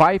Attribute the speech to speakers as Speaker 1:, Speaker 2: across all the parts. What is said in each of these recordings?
Speaker 1: 5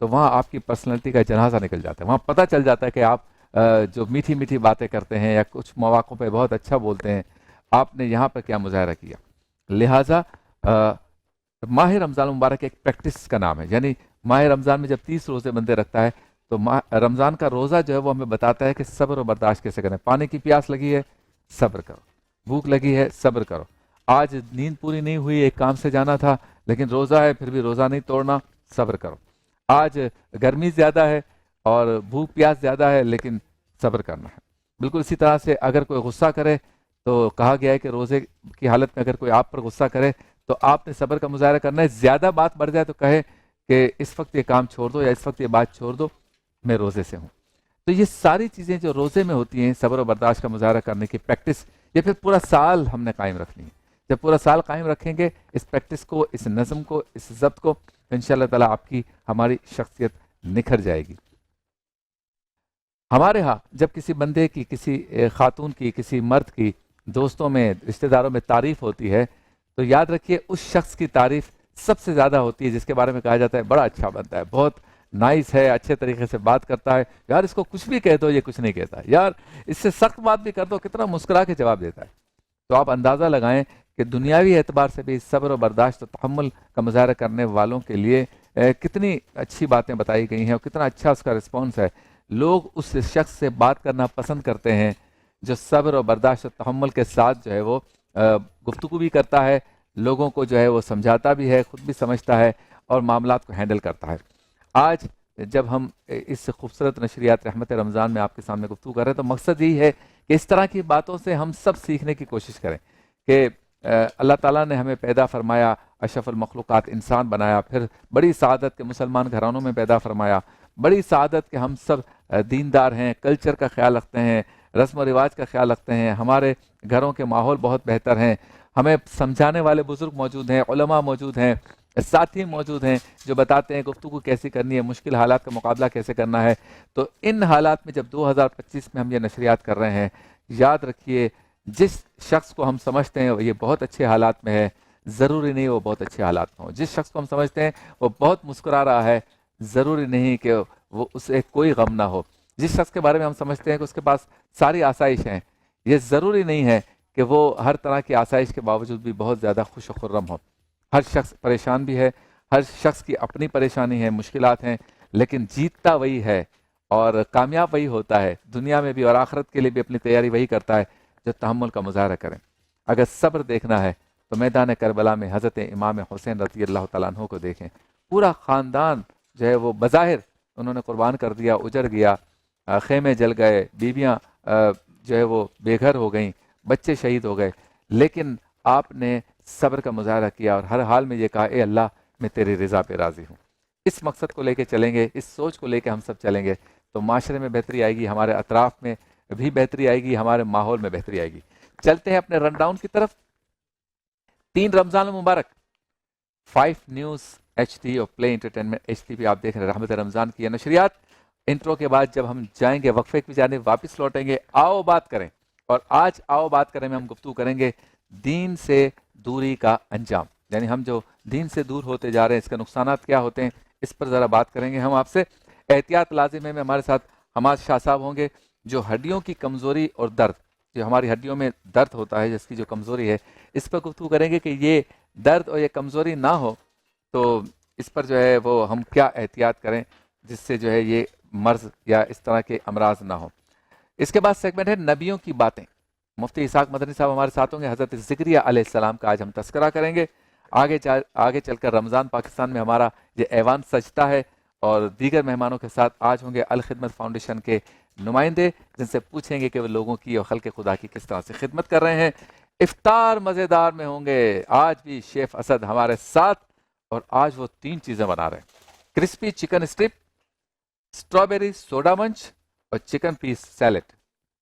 Speaker 1: تو وہاں آپ کی پرسنالٹی کا جنازہ نکل جاتا ہے. وہاں پتہ چل جاتا ہے کہ آپ جو میٹھی میٹھی باتیں کرتے ہیں یا کچھ مواقع پہ بہت اچھا بولتے ہیں, آپ نے یہاں پہ کیا مظاہرہ کیا. لہٰذا ماہ رمضان المبارک ایک پریکٹس کا نام ہے. یعنی ماہ رمضان میں جب 30 روزے بندے رکھتا ہے تو رمضان کا روزہ جو ہے وہ ہمیں بتاتا ہے کہ صبر و برداشت کیسے کریں. پانی کی پیاس لگی ہے, صبر کرو. بھوک لگی ہے, صبر کرو. آج نیند پوری نہیں ہوئی, ایک کام سے جانا تھا لیکن روزہ ہے, پھر بھی روزہ نہیں توڑنا, صبر کرو. آج گرمی زیادہ ہے اور بھوک پیاس زیادہ ہے لیکن صبر کرنا ہے. بالکل اسی طرح سے اگر کوئی غصہ کرے تو کہا گیا ہے کہ روزے کی حالت میں اگر کوئی آپ پر غصہ کرے تو آپ نے صبر کا مظاہرہ کرنا ہے. زیادہ بات بڑھ جائے تو کہے کہ اس وقت یہ کام چھوڑ دو یا اس وقت یہ بات چھوڑ دو, میں روزے سے ہوں. تو یہ ساری چیزیں جو روزے میں ہوتی ہیں, صبر و برداشت کا مظاہرہ کرنے کی پریکٹس, یہ پھر پورا سال ہم نے قائم رکھنی ہے. جب پورا سال قائم رکھیں گے اس پریکٹس کو, اس نظم کو, اس ضبط کو, تو انشاءاللہ تعالیٰ آپ کی ہماری شخصیت نکھر جائے گی. ہمارے ہاں جب کسی بندے کی, کسی خاتون کی, کسی مرد کی دوستوں میں, رشتہ داروں میں تعریف ہوتی ہے تو یاد رکھیے اس شخص کی تعریف سب سے زیادہ ہوتی ہے جس کے بارے میں کہا جاتا ہے بڑا اچھا بندہ ہے, بہت نائس ہے, اچھے طریقے سے بات کرتا ہے. یار اس کو کچھ بھی کہہ دو یہ کچھ نہیں کہتا, یار اس سے سخت بات بھی کر دو کتنا مسکرا کے جواب دیتا ہے. تو آپ اندازہ لگائیں کہ دنیاوی اعتبار سے بھی صبر و برداشت و تحمل کا مظاہرہ کرنے والوں کے لیے کتنی اچھی باتیں بتائی گئی ہیں اور کتنا اچھا اس کا رسپانس ہے. لوگ اس شخص سے بات کرنا پسند کرتے ہیں جو صبر و برداشت و تحمل کے ساتھ جو ہے وہ گفتگو بھی کرتا ہے, لوگوں کو جو ہے وہ سمجھاتا بھی ہے, خود بھی سمجھتا ہے اور معاملات کو ہینڈل کرتا ہے. آج جب ہم اس خوبصورت نشریات رحمت رمضان میں آپ کے سامنے گفتگو کر رہے ہیں تو مقصد یہی ہے کہ اس طرح کی باتوں سے ہم سب سیکھنے کی کوشش کریں کہ اللہ تعالیٰ نے ہمیں پیدا فرمایا, اشرف المخلوقات انسان بنایا, پھر بڑی سعادت کے مسلمان گھرانوں میں پیدا فرمایا, بڑی سعادت کے ہم سب دیندار ہیں, کلچر کا خیال رکھتے ہیں, رسم و رواج کا خیال رکھتے ہیں, ہمارے گھروں کے ماحول بہت بہتر ہیں, ہمیں سمجھانے والے بزرگ موجود ہیں, علماء موجود ہیں, ساتھی موجود ہیں جو بتاتے ہیں گفتگو کیسی کرنی ہے, مشکل حالات کا مقابلہ کیسے کرنا ہے. تو ان حالات میں جب 2025 میں ہم یہ نشریات کر رہے ہیں, یاد رکھیے جس شخص کو ہم سمجھتے ہیں یہ بہت اچھے حالات میں ہے, ضروری نہیں وہ بہت اچھے حالات میں ہو. جس شخص کو ہم سمجھتے ہیں وہ بہت مسکرا رہا ہے, ضروری نہیں کہ وہ اسے کوئی غم نہ ہو. جس شخص کے بارے میں ہم سمجھتے ہیں کہ اس کے پاس ساری آسائش ہیں, یہ ضروری نہیں ہے کہ وہ ہر طرح کی آسائش کے باوجود بھی بہت زیادہ خوش و خرم ہو. ہر شخص پریشان بھی ہے, ہر شخص کی اپنی پریشانی ہے, مشکلات ہیں, لیکن جیتتا وہی ہے اور کامیاب وہی ہوتا ہے, دنیا میں بھی اور آخرت کے لیے بھی اپنی تیاری وہی کرتا ہے جو تحمل کا مظاہرہ کریں. اگر صبر دیکھنا ہے تو میدان کربلا میں حضرت امام حسین رضی اللہ تعالیٰ عنہ کو دیکھیں. پورا خاندان جو ہے وہ بظاہر انہوں نے قربان کر دیا, اجڑ گیا, خیمے جل گئے, بیویاں جو ہے وہ بے گھر ہو گئیں, بچے شہید ہو گئے, لیکن آپ نے صبر کا مظاہرہ کیا اور ہر حال میں یہ کہا اے اللہ میں تیری رضا پہ راضی ہوں. اس مقصد کو لے کے چلیں گے, اس سوچ کو لے کے ہم سب چلیں گے تو معاشرے میں بہتری آئے گی, ہمارے اطراف میں بھی بہتری آئے گی, ہمارے ماحول میں بہتری آئے گی. چلتے ہیں اپنے رن ڈاؤن کی طرف. 3 رمضان المبارک 5 نیوز HD اور پلے انٹرٹینمنٹ HD پہ آپ دیکھ رہے ہیں رحمت رمضان کی یہ نشریات. انٹرو کے بعد جب ہم جائیں گے وقفے کی جانب واپس لوٹیں گے. آؤ بات کریں, اور آج آؤ بات کریں میں ہم گفتگو کریں گے دین سے دوری کا انجام. یعنی ہم جو دین سے دور ہوتے جا رہے ہیں اس کے نقصانات کیا ہوتے ہیں, اس پر ذرا بات کریں گے ہم آپ سے. احتیاط لازم ہے. میں ہمارے ساتھ حماد شاہ صاحب ہوں گے. جو ہڈیوں کی کمزوری اور درد, جو ہماری ہڈیوں میں درد ہوتا ہے, جس کی جو کمزوری ہے, اس پر گفتگو کریں گے کہ یہ درد اور یہ کمزوری نہ ہو تو اس پر جو ہے وہ ہم کیا احتیاط کریں جس سے جو ہے یہ مرض یا اس طرح کے امراض نہ ہو. اس کے بعد سیگمنٹ ہے نبیوں کی باتیں. مفتی اسحاق مدنی صاحب ہمارے ساتھ ہوں گے. حضرت زکریا علیہ السلام کا آج ہم تذکرہ کریں گے. آگے چل کر رمضان پاکستان میں ہمارا یہ ایوان سجتا ہے اور دیگر مہمانوں کے ساتھ آج ہوں گے الخدمت فاؤنڈیشن کے نمائندے, جن سے پوچھیں گے کہ وہ لوگوں کی اور خلق خدا کی کس طرح سے خدمت کر رہے ہیں. افطار مزیدار میں ہوں گے. آج بھی شیف اسد ہمارے ساتھ اور آج وہ 3 چیزیں بنا رہے ہیں. Crispy chicken strip, strawberry soda munch اور چکن پیس سیلڈ.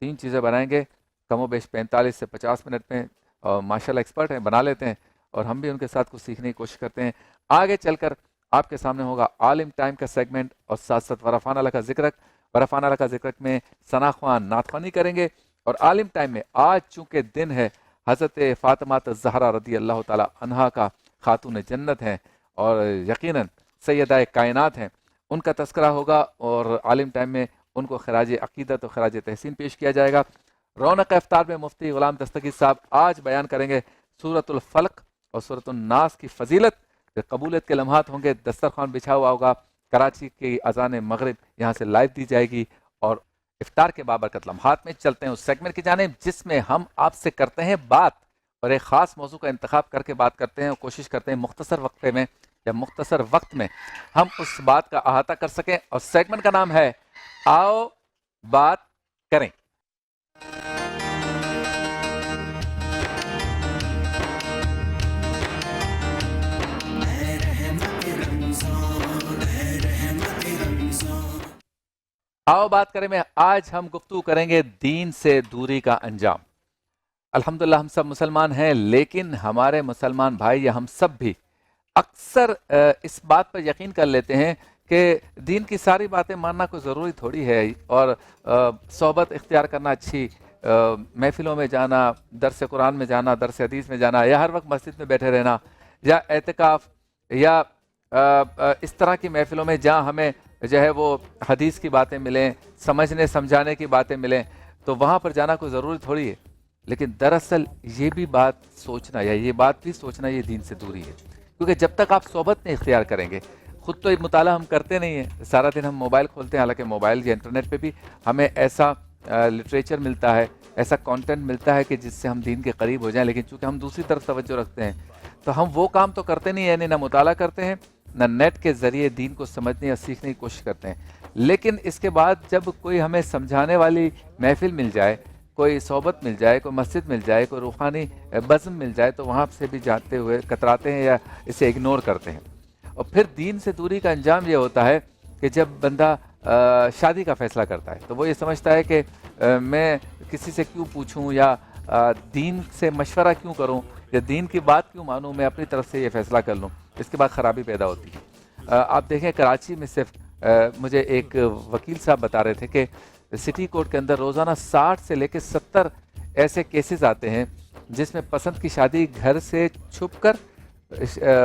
Speaker 1: 3 چیزیں بنائیں گے کم و بیش 45 سے 50 منٹ میں, اور ماشاءاللہ ایکسپرٹ ہیں, بنا لیتے ہیں اور ہم بھی ان کے ساتھ کچھ سیکھنے کی کوشش کرتے ہیں. آگے چل کر آپ کے سامنے ہوگا عالم ٹائم کا سیگمنٹ اور ساتھ ساتھ ورفان اللہ کا ذکر. ورفان اللہ کا ذکر میں ثنا خوان نعت خوانی کریں گے. اور عالم ٹائم میں آج چونکہ دن ہے حضرت فاطمہ الزہرا رضی اللہ تعالی عنہا کا, خاتون جنت ہیں اور یقیناً سیدہ کائنات ہیں, ان کا تذکرہ ہوگا اور عالم ٹائم میں ان کو خراج عقیدت و خراج تحسین پیش کیا جائے گا۔ رونق افطار میں مفتی غلام دستگیر صاحب آج بیان کریں گے سورۃ الفلق اور سورۃ الناس کی فضیلت۔ قبولیت کے لمحات ہوں گے، دسترخوان بچھا ہوا ہوگا، کراچی کی اذان مغرب یہاں سے لائیو دی جائے گی، اور افطار کے بابرکت لمحات میں چلتے ہیں اس سیگمنٹ کی جانب جس میں ہم آپ سے کرتے ہیں بات، اور ایک خاص موضوع کا انتخاب کر کے بات کرتے ہیں اور کوشش کرتے ہیں مختصر وقفے میں یا مختصر وقت میں ہم اس بات کا احاطہ کر سکیں، اور سیگمنٹ کا نام ہے آؤ بات کریں۔ آؤ بات کریں میں آج ہم گفتگو کریں گے دین سے دوری کا انجام۔ الحمدللہ ہم سب مسلمان ہیں، لیکن ہمارے مسلمان بھائی یا ہم سب بھی اکثر اس بات پر یقین کر لیتے ہیں کہ دین کی ساری باتیں ماننا کوئی ضروری تھوڑی ہے، اور صحبت اختیار کرنا اچھی، محفلوں میں جانا، درس قرآن میں جانا، درس حدیث میں جانا، یا ہر وقت مسجد میں بیٹھے رہنا، یا اعتکاف، یا اس طرح کی محفلوں میں جہاں ہمیں جو ہے وہ حدیث کی باتیں ملیں، سمجھنے سمجھانے کی باتیں ملیں، تو وہاں پر جانا کوئی ضروری تھوڑی ہے۔ لیکن دراصل یہ بھی بات سوچنا، یا یہ بات بھی سوچنا، یہ دین سے دوری ہے، کیونکہ جب تک آپ صحبت نہیں اختیار کریں گے، خود تو مطالعہ ہم کرتے نہیں ہیں، سارا دن ہم موبائل کھولتے ہیں، حالانکہ موبائل یا انٹرنیٹ پہ بھی ہمیں ایسا لٹریچر ملتا ہے، ایسا کانٹینٹ ملتا ہے کہ جس سے ہم دین کے قریب ہو جائیں، لیکن چونکہ ہم دوسری طرف توجہ رکھتے ہیں تو ہم وہ کام تو کرتے نہیں ہیں، یعنی نہ مطالعہ کرتے ہیں، نہ نیٹ کے ذریعے دین کو سمجھنے یا سیکھنے کی کوشش کرتے ہیں۔ لیکن اس کے بعد جب کوئی ہمیں سمجھانے والی محفل مل جائے، کوئی صحبت مل جائے، کوئی مسجد مل جائے، کوئی روحانی بزم مل جائے، تو وہاں سے بھی جاتے ہوئے کتراتے ہیں یا اسے اگنور کرتے ہیں۔ اور پھر دین سے دوری کا انجام یہ ہوتا ہے کہ جب بندہ شادی کا فیصلہ کرتا ہے تو وہ یہ سمجھتا ہے کہ میں کسی سے کیوں پوچھوں، یا دین سے مشورہ کیوں کروں، یا دین کی بات کیوں مانوں، میں اپنی طرف سے یہ فیصلہ کر لوں۔ اس کے بعد خرابی پیدا ہوتی ہے۔ آپ دیکھیں کراچی میں صرف مجھے ایک وکیل صاحب بتا رہے تھے کہ سٹی کورٹ کے اندر روزانہ 60 سے لے کے 70 ایسے کیسز آتے ہیں جس میں پسند کی شادی گھر سے چھپ کر،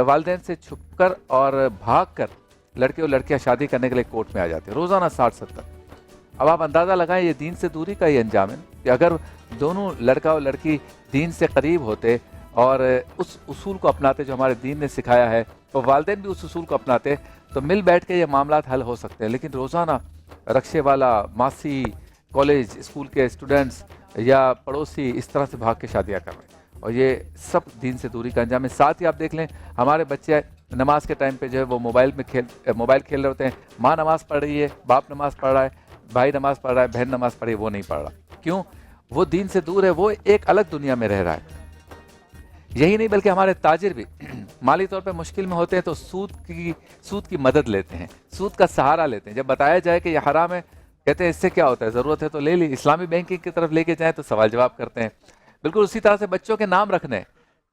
Speaker 1: والدین سے چھپ کر اور بھاگ کر لڑکے اور لڑکیاں شادی کرنے کے لیے کورٹ میں آ جاتے ہیں، روزانہ 60-70۔ اب آپ اندازہ لگائیں، یہ دین سے دوری کا ہی انجام ہے کہ اگر دونوں لڑکا اور لڑکی دین سے قریب ہوتے اور اس اصول کو اپناتے جو ہمارے دین نے سکھایا ہے، اور والدین بھی اس اصول کو اپناتے، تو مل بیٹھ کے یہ معاملات حل ہو سکتے ہیں۔ لیکن روزانہ رکشے والا، ماسی، کالج، اسکول کے اسٹوڈنٹس یا پڑوسی اس طرح سے بھاگ کے شادیاں کر رہے ہیں، اور یہ سب دین سے دوری کا انجام ہے۔ ساتھ ہی آپ دیکھ لیں ہمارے بچے نماز کے ٹائم پہ جو ہے وہ موبائل کھیل رہے ہوتے ہیں، ماں نماز پڑھ رہی ہے، باپ نماز پڑھ رہا ہے، بھائی نماز پڑھ رہا ہے، بہن نماز پڑھ رہی ہے، وہ نہیں پڑھ رہا۔ کیوں؟ وہ دین سے دور ہے، وہ ایک الگ دنیا میں رہ رہا ہے۔ یہی نہیں بلکہ ہمارے تاجر بھی مالی طور پہ مشکل میں ہوتے ہیں تو سود کی مدد لیتے ہیں، سود کا سہارا لیتے ہیں۔ جب بتایا جائے کہ یہ حرام ہے، کہتے ہیں اس سے کیا ہوتا ہے، ضرورت ہے تو لے لی۔ اسلامی بینکنگ کی طرف لے کے جائیں تو سوال جواب کرتے ہیں۔ بالکل اسی طرح سے بچوں کے نام رکھنے،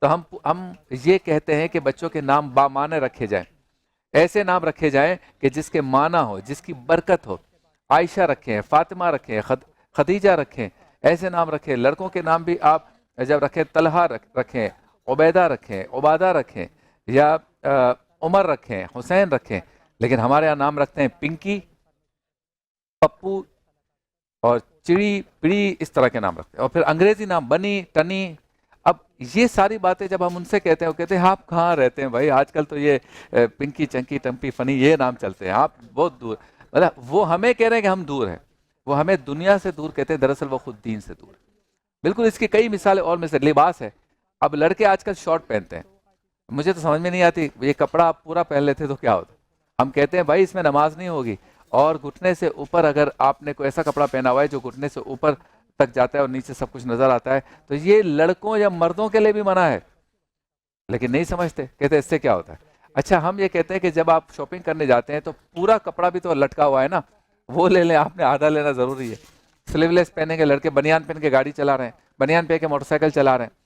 Speaker 1: تو ہم یہ کہتے ہیں کہ بچوں کے نام بامعنی رکھے جائیں، ایسے نام رکھے جائیں کہ جس کے معنی ہو، جس کی برکت ہو۔ عائشہ رکھیں، فاطمہ رکھیں، خدیجہ رکھیں، ایسے نام رکھیں۔ لڑکوں کے نام بھی آپ جب رکھیں، طلحہ رکھیں، عبیدہ رکھیں، عبادہ رکھیں، یا عمر رکھیں، حسین رکھیں۔ لیکن ہمارے یہاں نام رکھتے ہیں پنکی، پپو اور چڑی، پڑی، اس طرح کے نام رکھتے ہیں، اور پھر انگریزی نام بنی، ٹنی۔ اب یہ ساری باتیں جب ہم ان سے کہتے ہیں، وہ کہتے ہیں آپ کہاں رہتے ہیں بھائی، آج کل تو یہ پنکی، چنکی، ٹمپی، فنی یہ نام چلتے ہیں، آپ بہت دور۔ مطلب وہ ہمیں کہہ رہے ہیں کہ ہم دور ہیں، وہ ہمیں دنیا سے دور کہتے ہیں، دراصل وہ خود دین سے دور ہے۔ بالکل اس کی کئی مثالیں اور میں سے لباس ہے۔ اب لڑکے آج کل شارٹ پہنتے ہیں، مجھے تو سمجھ میں نہیں آتی، یہ کپڑا آپ پورا پہن لیتے تو کیا ہوتا۔ ہم کہتے ہیں بھائی اس میں نماز نہیں ہوگی، اور گھٹنے سے اوپر اگر آپ نے کوئی ایسا کپڑا پہنا ہوا ہے جو گھٹنے سے اوپر تک جاتا ہے اور نیچے سب کچھ نظر آتا ہے، تو یہ لڑکوں یا مردوں کے لیے بھی منع ہے، لیکن نہیں سمجھتے، کہتے ہیں اس سے کیا ہوتا ہے۔ اچھا ہم یہ کہتے ہیں کہ جب آپ شاپنگ کرنے جاتے ہیں تو پورا کپڑا بھی تو لٹکا ہوا ہے نا، وہ لے لیں، آپ نے آدھا لینا ضروری ہے۔ سلیو لیس پہنیں گے لڑکے، بنیان پہن کے گاڑی چلا رہے ہیں، بنیان پہن کے موٹر سائیکل چلا رہے ہیں،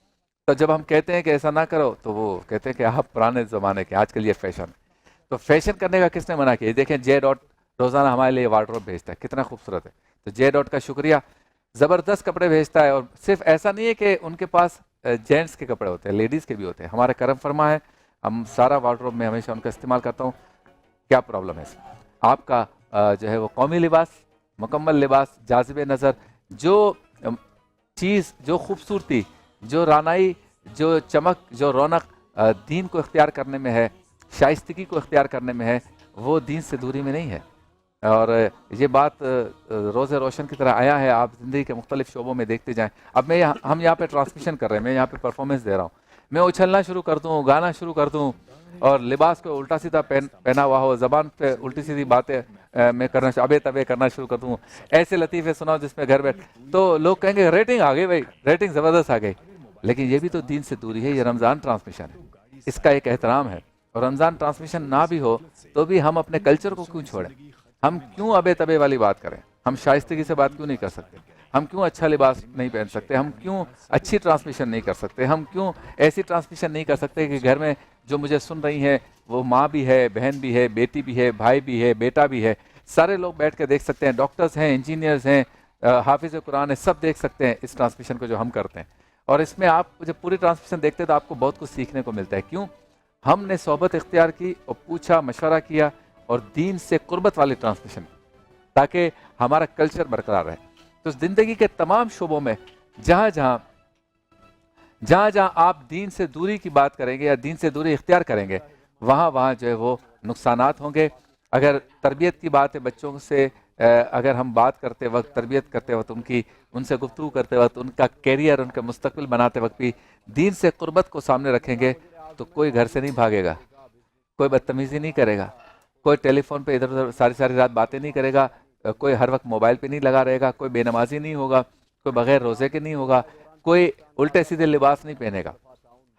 Speaker 1: تو جب ہم کہتے ہیں کہ ایسا نہ کرو تو وہ کہتے ہیں کہ آپ پرانے زمانے کے، آج کل یہ فیشن ہے۔ تو فیشن کرنے کا کس نے منع کیا؟ دیکھیں جے ڈاٹ روزانہ ہمارے لیے وارڈروب بھیجتا ہے، کتنا خوبصورت ہے، تو جے ڈاٹ کا شکریہ، زبردست کپڑے بھیجتا ہے۔ اور صرف ایسا نہیں ہے کہ ان کے پاس جینٹس کے کپڑے ہوتے ہیں، لیڈیز کے بھی ہوتے ہیں، ہمارا کرم فرما ہے، ہم سارا وارڈروب میں ہمیشہ ان کا استعمال کرتا ہوں، کیا پرابلم ہے اس میں؟ آپ کا جو ہے وہ قومی لباس، مکمل لباس، جاذب نظر، جو چیز، جو خوبصورتی، جو رانائی، جو چمک، جو رونق دین کو اختیار کرنے میں ہے، شائستگی کو اختیار کرنے میں ہے، وہ دین سے دوری میں نہیں ہے۔ اور یہ بات روز روشن کی طرح آیا ہے، آپ زندگی کے مختلف شعبوں میں دیکھتے جائیں۔ اب ہم یہاں پہ ٹرانسمیشن کر رہے ہیں، میں یہاں پہ پرفارمنس دے رہا ہوں، میں اچھلنا شروع کر دوں، گانا شروع کر دوں، اور لباس کو الٹا سیدھا پہنا ہوا ہو، زبان پہ الٹی سیدھی باتیں میں کرنا ابے تبے کرنا شروع کر دوں، ایسے لطیفے سناؤ جس میں گھر بیٹھ، تو لوگ کہیں گے ریٹنگ آ گئی بھائی، ریٹنگ زبردست آ گئی، لیکن یہ بھی تو دین سے دوری ہے۔ یہ رمضان ٹرانسمیشن ہے، اس کا ایک احترام ہے، اور رمضان ٹرانسمیشن نہ بھی ہو تو بھی ہم اپنے کلچر کو کیوں چھوڑیں؟ ہم کیوں ابے تبے والی بات کریں؟ ہم شائستگی سے بات کیوں نہیں کر سکتے؟ ہم کیوں اچھا لباس نہیں پہن سکتے؟ ہم کیوں اچھی ٹرانسمیشن نہیں کر سکتے؟ ہم کیوں ایسی ٹرانسمیشن نہیں کر سکتے کہ گھر میں جو مجھے سن رہی ہیں وہ ماں بھی ہے، بہن بھی ہے، بیٹی بھی ہے، بھائی بھی ہے، بیٹا بھی ہے، سارے لوگ بیٹھ کے دیکھ سکتے ہیں، ڈاکٹرز ہیں، انجینئرز ہیں، حافظ قرآن ہیں، سب دیکھ سکتے ہیں اس ٹرانسمیشن کو جو ہم کرتے ہیں۔ اور اس میں آپ جب پوری ٹرانسمیشن دیکھتے ہیں تو آپ کو بہت کچھ سیکھنے کو ملتا ہے۔ کیوں؟ ہم نے صحبت اختیار کی اور پوچھا، مشورہ کیا، اور دین سے قربت والی ٹرانسمیشن، تاکہ ہمارا کلچر برقرار رہے۔ تو زندگی کے تمام شعبوں میں جہاں جہاں آپ دین سے دوری کی بات کریں گے یا دین سے دوری اختیار کریں گے، وہاں جو ہے وہ نقصانات ہوں گے۔ اگر تربیت کی بات ہے، بچوں سے اگر ہم بات کرتے وقت، تربیت کرتے وقت، ان سے گفتگو کرتے وقت، ان کا کیریئر، ان کا مستقبل بناتے وقت بھی دین سے قربت کو سامنے رکھیں گے تو کوئی گھر سے نہیں بھاگے گا، کوئی بدتمیزی نہیں کرے گا، کوئی ٹیلی فون پہ ادھر ادھر ساری رات باتیں نہیں کرے گا، کوئی ہر وقت موبائل پہ نہیں لگا رہے گا، کوئی بے نمازی نہیں ہوگا، کوئی بغیر روزے کے نہیں ہوگا، کوئی الٹے سیدھے لباس نہیں پہنے گا۔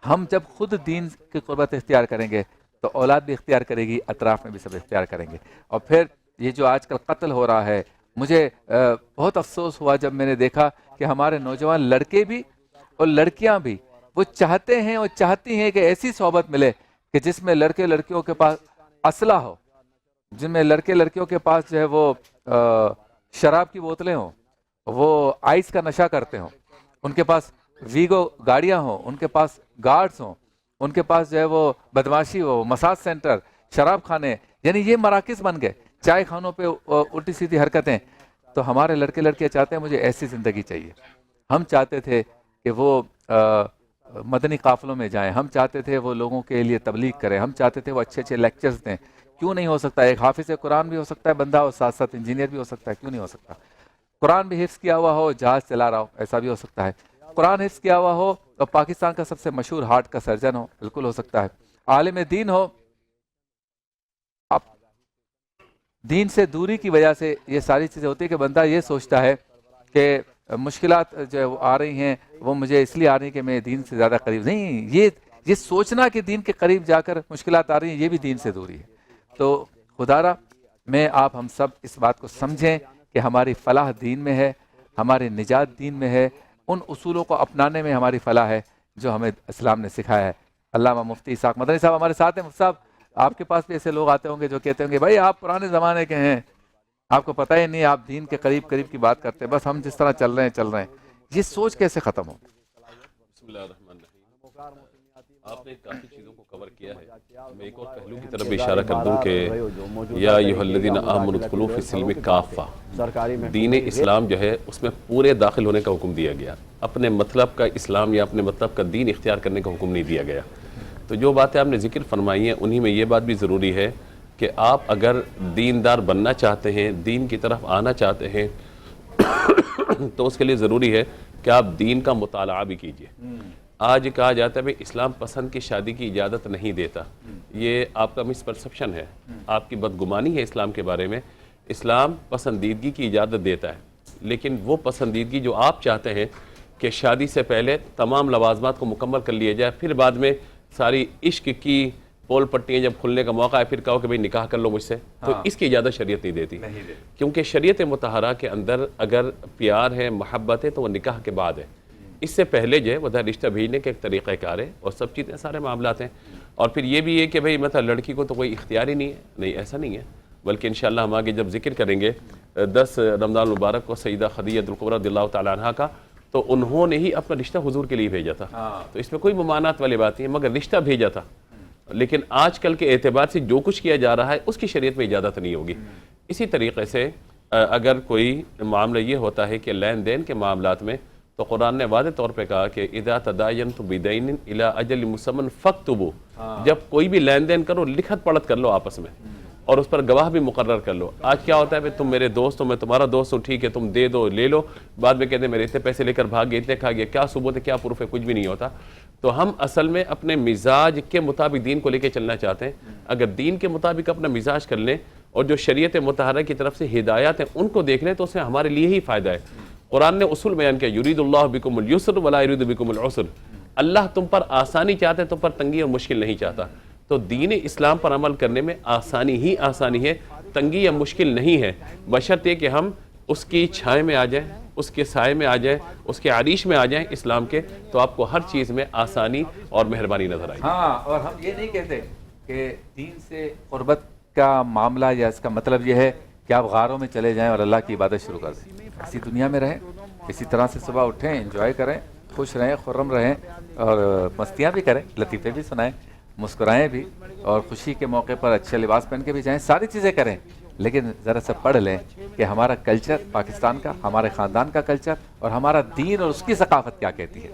Speaker 1: ہم جب خود دین کی قربت اختیار کریں گے تو اولاد بھی اختیار کرے گی، اطراف میں بھی سب اختیار کریں گے۔ اور پھر یہ جو آج کل قتل ہو رہا ہے، مجھے بہت افسوس ہوا جب میں نے دیکھا کہ ہمارے نوجوان لڑکے بھی اور لڑکیاں بھی وہ چاہتے ہیں اور چاہتی ہیں کہ ایسی صحبت ملے کہ جس میں لڑکے لڑکیوں کے پاس اسلحہ ہو، جن میں لڑکے لڑکیوں کے پاس جو ہے وہ شراب کی بوتلیں ہوں، وہ آئس کا نشہ کرتے ہوں، ان کے پاس ویگو گاڑیاں ہوں، ان کے پاس گارڈز ہوں، ان کے پاس جو ہے وہ بدماشی ہو، مساج سینٹر، شراب خانے، یعنی یہ مراکز بن گئے، چائے خانوں پہ الٹی سیدھی حرکتیں۔ تو ہمارے لڑکے لڑکیاں چاہتے ہیں مجھے ایسی زندگی چاہیے۔ ہم چاہتے تھے کہ وہ مدنی قافلوں میں جائیں، ہم چاہتے تھے وہ لوگوں کے لیے تبلیغ کریں، ہم چاہتے تھے وہ اچھے اچھے لیکچرز دیں۔ کیوں نہیں ہو سکتا؟ ایک حافظ قرآن بھی ہو سکتا ہے بندہ، اور ساتھ ساتھ انجینئر بھی ہو سکتا ہے، کیوں نہیں ہو سکتا؟ قرآن بھی حفظ کیا ہوا ہو، جہاز چلا رہا ہو، ایسا بھی ہو سکتا ہے۔ قرآن حفظ کیا ہوا ہو اور پاکستان کا سب سے مشہور ہارٹ کا سرجن ہو، بالکل ہو سکتا ہے۔ عالم دین ہو، اب دین سے دوری کی وجہ سے یہ ساری چیزیں ہوتی ہیں کہ بندہ یہ سوچتا ہے کہ مشکلات جو آ رہی ہیں وہ مجھے اس لیے آ رہی ہیں کہ میں دین سے زیادہ قریب نہیں۔ یہ سوچنا کہ دین کے قریب جا کر مشکلات آ رہی ہیں، یہ بھی دین سے دوری ہے۔ تو خدارا میں آپ ہم سب اس بات کو سمجھیں کہ ہماری فلاح دین میں ہے، ہماری نجات دین میں ہے، ان اصولوں کو اپنانے میں ہماری فلاح ہے جو ہمیں اسلام نے سکھایا ہے۔ علامہ مفتی اسحاق مدنی صاحب ہمارے ساتھ ہیں۔ مفتی صاحب، آپ کے پاس بھی ایسے لوگ آتے ہوں گے جو کہتے ہوں گے بھائی آپ پرانے زمانے کے ہیں، آپ کو پتہ ہی نہیں، آپ دین کے قریب کی بات کرتے ہیں، بس ہم جس طرح چل رہے ہیں۔ یہ سوچ کیسے ختم ہو؟
Speaker 2: بسم اللہ الرحمن الرحیم۔ آپ نے کافی چیزوں کو کور کیا ہے، میں ایک اور پہلو کی طرف اشارہ کر دوں کہ یا ایھا الذین آمنوا ادخلوا فی السلم کافہ، دین اسلام جو ہے اس میں پورے داخل ہونے کا حکم دیا گیا، اپنے مطلب کا اسلام یا اپنے مطلب کا دین اختیار کرنے کا حکم نہیں دیا گیا۔ تو جو باتیں آپ نے ذکر فرمائی ہیں انہی میں یہ بات بھی ضروری ہے کہ آپ اگر دیندار بننا چاہتے ہیں، دین کی طرف آنا چاہتے ہیں تو اس کے لیے ضروری ہے کہ آپ دین کا مطالعہ بھی کیجئے۔ آج کہا جاتا ہے کہ اسلام پسند کی شادی کی اجازت نہیں دیتا، یہ آپ کا مس پرسپشن ہے، آپ کی بدگمانی ہے اسلام کے بارے میں۔ اسلام پسندیدگی کی اجازت دیتا ہے، لیکن وہ پسندیدگی جو آپ چاہتے ہیں کہ شادی سے پہلے تمام لوازمات کو مکمل کر لیا جائے، پھر بعد میں ساری عشق کی پول پٹیاں جب کھلنے کا موقع ہے پھر کہو کہ بھئی نکاح کر لو مجھ سے، تو اس کی اجازت شریعت نہیں دیتی، کیونکہ شریعت مطہرہ کے اندر اگر پیار ہے، محبت ہے تو وہ نکاح کے بعد ہے۔ اس سے پہلے جو ہے وہ رشتہ بھیجنے کے ایک طریقہ کار ہے اور سب چیزیں سارے معاملات ہیں۔ اور پھر یہ بھی ہے کہ بھئی مثلا لڑکی کو تو کوئی اختیار ہی نہیں ہے، نہیں ایسا نہیں ہے، بلکہ انشاءاللہ ہم آگے جب ذکر کریں گے 10 رمضان المبارک کو سیدہ خدیجہ الکبریٰ رضی اللہ تعالیٰ عنہا کا، تو انہوں نے ہی اپنا رشتہ حضور کے لیے بھیجا تھا، تو اس میں کوئی ممانعت والی بات نہیں ہے، مگر رشتہ بھیجا تھا۔ لیکن آج کل کے اعتبار سے جو کچھ کیا جا رہا ہے اس کی شریعت میں اجازت نہیں ہوگی. اسی طریقے سے اگر کوئی معاملہ یہ ہوتا ہے کہ لین دین کے معاملات میں، تو قرآن نے واضح طور پہ کہا کہ اذا تداینتم بدین الی اجل مسمى فاکتبوا، جب کوئی بھی لین دین کرو لکھت پڑھت کر لو آپس میں، اور اس پر گواہ بھی مقرر کر لو. آج کیا ہوتا ہے تم میرے دوست ہو، میں تمہارا دوست ہوں، ٹھیک ہے تم دے دو لے لو، بعد میں کہتے ہیں میرے اتنے پیسے لے کر بھاگ گئے، اتنے کھا گیا، کیا ثبوت ہے، کیا پروف ہے، کچھ بھی نہیں ہوتا. تو ہم اصل میں اپنے مزاج کے مطابق دین کو لے کے چلنا چاہتے ہیں. اگر دین کے مطابق اپنا مزاج کر لیں اور جو شریعت مطہرہ کی طرف سے ہدایات ہیں ان کو دیکھ لیں تو اس سے ہمارے لیے ہی فائدہ ہے. قرآن نے اصول بیان کیا، یرید اللہ بکم الیسر ولا یرید بکم العسر، اللہ تم پر آسانی چاہتے ہیں، تم پر تنگی اور مشکل نہیں چاہتا. تو دین اسلام پر عمل کرنے میں آسانی ہی آسانی ہے، تنگی یا مشکل نہیں ہے، بشرطے کہ ہم اس کی چھائے میں آ جائیں، اس کے سائے میں آ جائیں، اس کے عریش میں آ جائیں اسلام کے، تو آپ کو ہر چیز میں آسانی اور مہربانی نظر آئے.
Speaker 1: ہاں، اور ہم یہ نہیں کہتے کہ دین سے قربت کا معاملہ یا اس کا مطلب یہ ہے کہ آپ غاروں میں چلے جائیں اور اللہ کی عبادت شروع کر دیں. اسی دنیا میں رہیں، اسی طرح سے صبح اٹھیں، انجوائے کریں، خوش رہیں، خرم رہیں، اور مستیاں بھی کریں، لطیفے بھی سنائیں، مسکرائیں بھی، اور خوشی کے موقع پر اچھے لباس پہن کے بھی جائیں، ساری چیزیں کریں. لیکن ذرا سا پڑھ لیں کہ ہمارا کلچر، پاکستان کا، ہمارے خاندان کا کلچر اور ہمارا دین اور اس کی ثقافت کیا کہتی ہے.